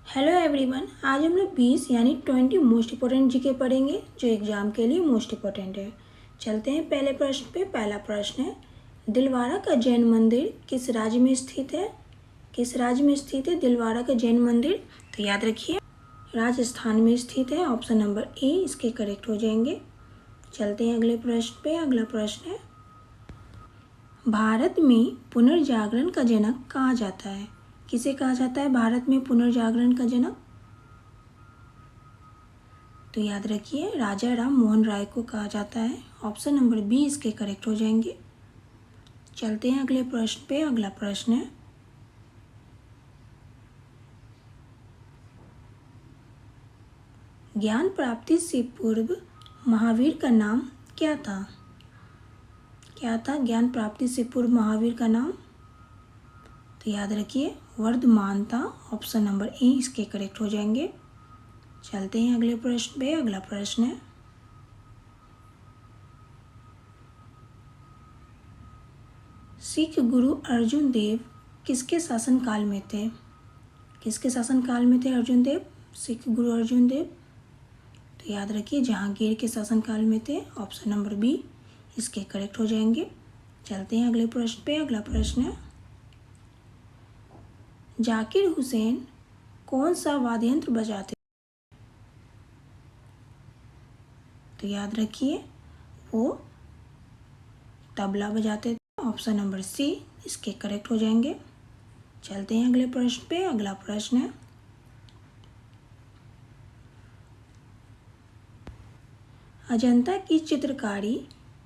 Hello everyone, आज हम लोग 20 यानी 20 मोस्ट इम्पोर्टेंट जीके पढ़ेंगे जो एग्जाम के लिए मोस्ट इम्पोर्टेंट है। चलते हैं पहले प्रश्न पे। पहला प्रश्न है, दिलवारा का जैन मंदिर किस राज्य में स्थित है? किस राज्य में स्थित है दिलवारा का जैन मंदिर? तो याद रखिए राजस्थान में स्थित है। ऑप्शन नंबर ए इसके करेक्ट हो जाएंगे। चलते हैं अगले प्रश्न पे। अगला प्रश्न है, भारत में पुनर्जागरण का जनक कहा जाता है? किसे कहा जाता है भारत में पुनर्जागरण का जनक? तो याद रखिए राजा राम मोहन राय को कहा जाता है। ऑप्शन नंबर बी इसके करेक्ट हो जाएंगे। चलते हैं अगले प्रश्न पे। अगला प्रश्न है, ज्ञान प्राप्ति से पूर्व महावीर का नाम क्या था? क्या था ज्ञान प्राप्ति से पूर्व महावीर का नाम? तो याद रखिए वर्धमान था। ऑप्शन नंबर ए इसके करेक्ट हो जाएंगे। चलते हैं अगले प्रश्न पे। अगला प्रश्न है, सिख गुरु अर्जुन देव किसके शासनकाल में थे? किसके शासनकाल में थे अर्जुन देव? सिख गुरु अर्जुन देव। तो याद रखिए जहांगीर के शासनकाल में थे। ऑप्शन नंबर बी इसके करेक्ट हो जाएंगे। चलते हैं अगले प्रश्न पे। अगला प्रश्न है, जाकिर हुसैन कौन सा वाद्य यंत्र बजाते? तो याद रखिए वो तबला बजाते थे। ऑप्शन नंबर सी इसके करेक्ट हो जाएंगे। चलते हैं अगले प्रश्न पे। अगला प्रश्न है, अजंता की चित्रकारी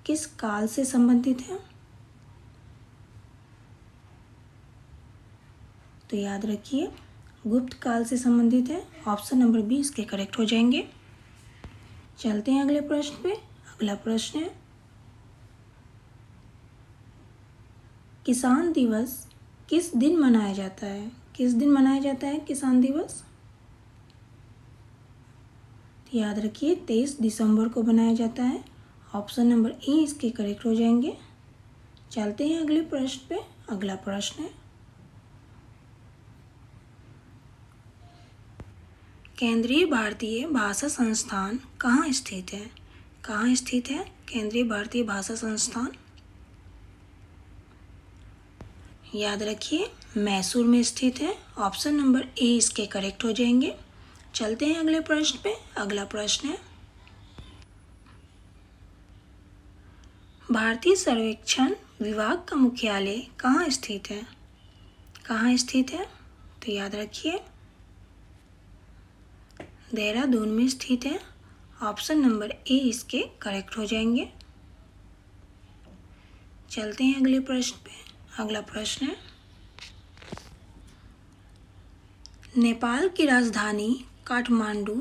किस काल से संबंधित है? तो याद रखिए गुप्त काल से संबंधित है। ऑप्शन नंबर बी इसके करेक्ट हो जाएंगे। चलते हैं अगले प्रश्न पे। अगला प्रश्न है, किसान दिवस किस दिन मनाया जाता है? किस दिन मनाया जाता है किसान दिवस? तो याद रखिए 23 दिसंबर को मनाया जाता है। ऑप्शन नंबर ए इसके करेक्ट हो जाएंगे। चलते हैं अगले प्रश्न पे। अगला प्रश्न है, केंद्रीय भारतीय भाषा संस्थान कहाँ स्थित है? कहाँ स्थित है केंद्रीय भारतीय भाषा संस्थान? याद रखिए मैसूर में स्थित है। ऑप्शन नंबर ए इसके करेक्ट हो जाएंगे। चलते हैं अगले प्रश्न पे। अगला प्रश्न है, भारतीय सर्वेक्षण विभाग का मुख्यालय कहाँ स्थित है? कहाँ स्थित है? तो याद रखिए देहरादून में स्थित है। ऑप्शन नंबर ए इसके करेक्ट हो जाएंगे। चलते हैं अगले प्रश्न पे। अगला प्रश्न है, नेपाल की राजधानी काठमांडू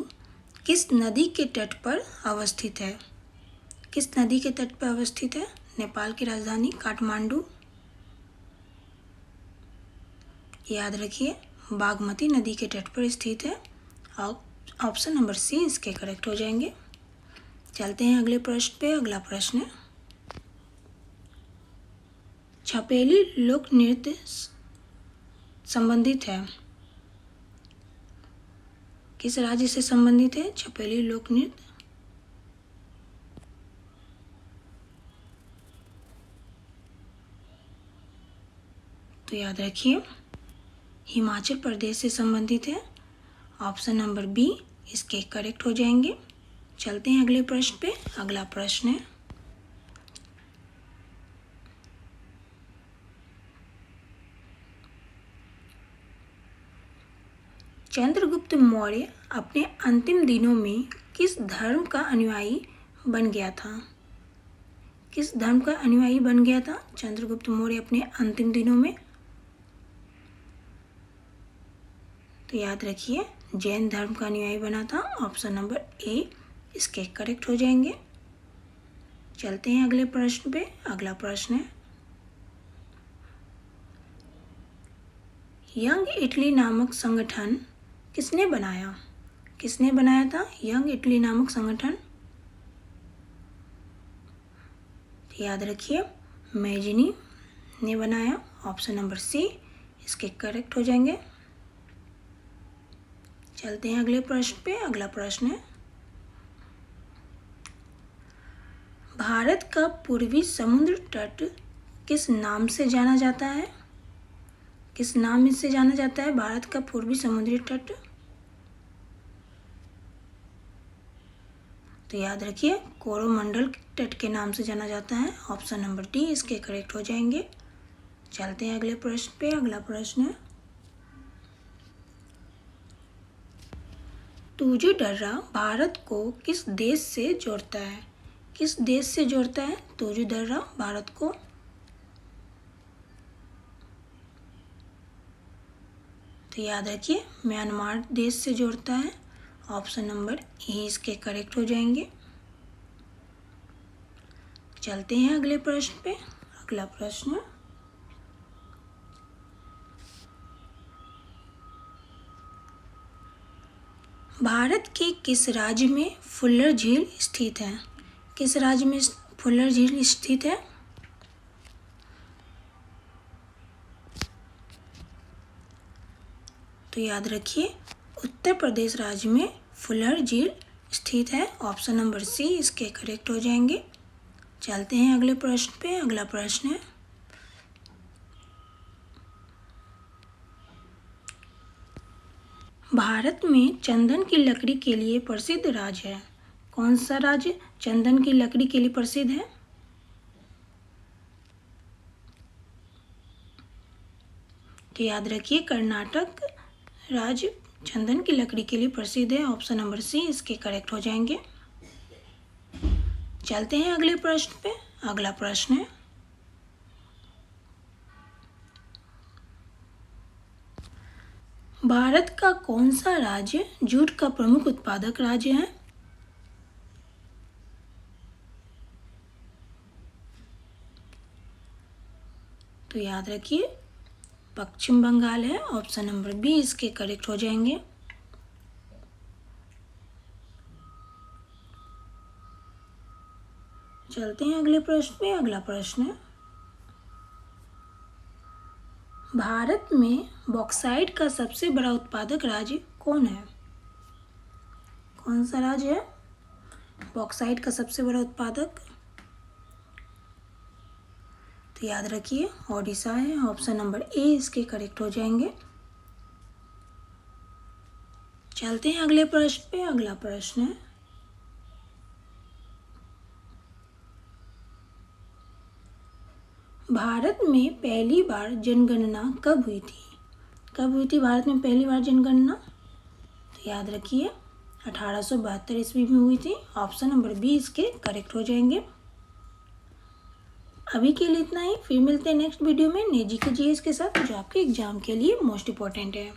किस नदी के तट पर अवस्थित है? किस नदी के तट पर अवस्थित है नेपाल की राजधानी काठमांडू? याद रखिए बागमती नदी के तट पर स्थित है। ऑप्शन नंबर सी इसके करेक्ट हो जाएंगे। चलते हैं अगले प्रश्न पे। अगला प्रश्न है, छपेली लोक नृत्य संबंधित है? किस राज्य से संबंधित है छपेली लोक नृत्य? तो याद रखिए हिमाचल प्रदेश से संबंधित है। ऑप्शन नंबर बी इसके करेक्ट हो जाएंगे। चलते हैं अगले प्रश्न पे। अगला प्रश्न है, चंद्रगुप्त मौर्य अपने अंतिम दिनों में किस धर्म का अनुयायी बन गया था? किस धर्म का अनुयायी बन गया था चंद्रगुप्त मौर्य अपने अंतिम दिनों में? तो याद रखिए जैन धर्म का अनुयायी बना था। ऑप्शन नंबर ए इसके करेक्ट हो जाएंगे। चलते हैं अगले प्रश्न पे। अगला प्रश्न है, यंग इटली नामक संगठन किसने बनाया? किसने बनाया था यंग इटली नामक संगठन? याद रखिए मैजिनी ने बनाया। ऑप्शन नंबर सी इसके करेक्ट हो जाएंगे। चलते हैं अगले प्रश्न पे। अगला प्रश्न है, भारत का पूर्वी समुद्र तट किस नाम से जाना जाता है? किस नाम से जाना जाता है भारत का पूर्वी समुद्री तट? तो याद रखिए, कोरोमंडल तट के नाम से जाना जाता है। ऑप्शन नंबर डी इसके करेक्ट हो जाएंगे। चलते हैं अगले प्रश्न पे। अगला प्रश्न है, तूजु दर्रा भारत को किस देश से जोड़ता है? किस देश से जोड़ता है तूजु दर्रा भारत को? तो याद रखिए, म्यांमार देश से जोड़ता है। ऑप्शन नंबर ए इसके करेक्ट हो जाएंगे। चलते हैं अगले प्रश्न पे। अगला प्रश्न, भारत के किस राज्य में फुल्लर झील स्थित है? किस राज्य में फुल्लर झील स्थित है? तो याद रखिए, उत्तर प्रदेश राज्य में फुल्लर झील स्थित है। ऑप्शन नंबर सी इसके करेक्ट हो जाएंगे। चलते हैं अगले प्रश्न पे। अगला प्रश्न है, भारत में चंदन की लकड़ी के लिए प्रसिद्ध राज्य है? कौन सा राज्य चंदन की लकड़ी के लिए प्रसिद्ध है? तो याद रखिए, कर्नाटक राज्य चंदन की लकड़ी के लिए प्रसिद्ध है। ऑप्शन नंबर सी इसके करेक्ट हो जाएंगे। चलते हैं अगले प्रश्न पे। अगला प्रश्न है, भारत का कौन सा राज्य जूट का प्रमुख उत्पादक राज्य है? तो याद रखिए, पश्चिम बंगाल है। ऑप्शन नंबर बी इसके करेक्ट हो जाएंगे। चलते हैं अगले प्रश्न पे। अगला प्रश्न है, भारत में बॉक्साइट का सबसे बड़ा उत्पादक राज्य कौन है? कौन सा राज्य है बॉक्साइट का सबसे बड़ा उत्पादक? तो याद रखिए, ओडिशा है। ऑप्शन नंबर ए इसके करेक्ट हो जाएंगे। चलते हैं अगले प्रश्न पे। अगला प्रश्न है, भारत में पहली बार जनगणना कब हुई थी? कब हुई थी भारत में पहली बार जनगणना? तो याद रखिए, 1872 ईस्वी में हुई थी। ऑप्शन नंबर बी इसके करेक्ट हो जाएंगे। अभी के लिए इतना ही। फिर मिलते हैं नेक्स्ट वीडियो में नए जीके जीएस के साथ, जो आपके एग्जाम के लिए मोस्ट इम्पोर्टेंट है।